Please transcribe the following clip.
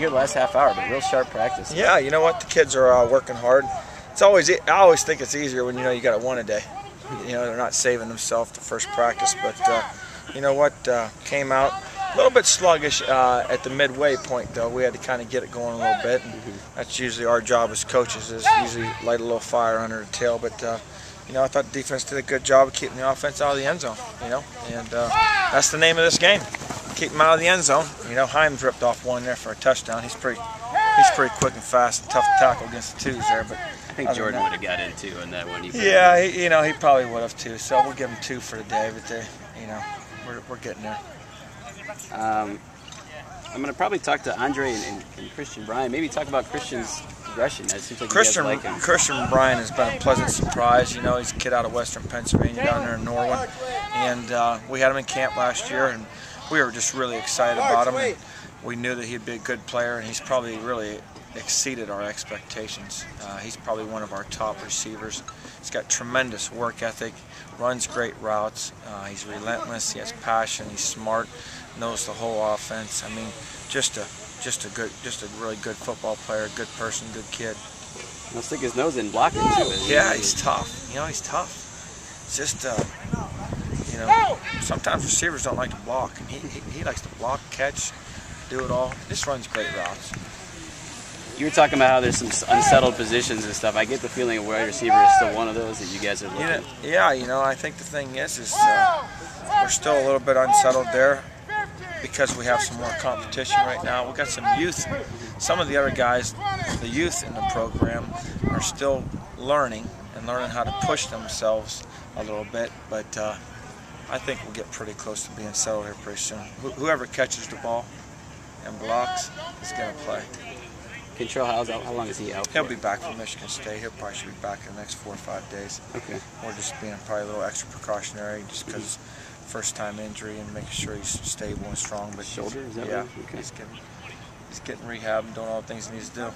here the last half hour, but real sharp practice. Yeah, you know what? The kids are working hard. I always think it's easier when you got a one a day. They're not saving themselves the first practice, but you know what? Came out a little bit sluggish at the midway point, though. We had to kind of get it going a little bit. And that's usually our job as coaches, is usually light a little fire under the tail. But I thought the defense did a good job of keeping the offense out of the end zone. And that's the name of this game: keep them out of the end zone. Himes ripped off one there for a touchdown. He's pretty quick and fast, and tough to tackle against the twos there. But I think Jordan would have got in too on that one. Yeah, he probably would have too. So we'll give him 2 for the day. But we're getting there. I'm going to probably talk to Andre and Christian Bryan. Maybe talk about Christian's progression. It seems like Christian Bryan has been a pleasant surprise. He's a kid out of Western Pennsylvania down there in Norwin, and we had him in camp last year, and we were just really excited about him. And we knew that he'd be a good player, and he's probably really exceeded our expectations. He's probably one of our top receivers. He's got tremendous work ethic, runs great routes. He's relentless. He has passion. He's smart. Knows the whole offense. I mean, just a really good football player, good person, good kid. He'll stick his nose in blocking too. Yeah, he's tough. He's tough. It's just sometimes receivers don't like to block, and he likes to block, catch, do it all. He just runs great routes. You were talking about how there's some unsettled positions and stuff. I get the feeling a wide receiver is still one of those that you guys are looking at. Yeah, I think the thing is we're still a little bit unsettled there because we have some more competition right now. We've got some youth. Some of the other guys, the youth in the program, are still learning how to push themselves a little bit. But I think we'll get pretty close to being settled here pretty soon. Whoever catches the ball and blocks is going to play. Control, how long is he out for? He'll be back from Michigan State. He'll probably should be back in the next 4 or 5 days. Okay. We're just being probably a little extra precautionary just because first-time injury and making sure he's stable and strong. But shoulder, is that yeah, right? Okay. He's getting rehab and doing all the things he needs to do.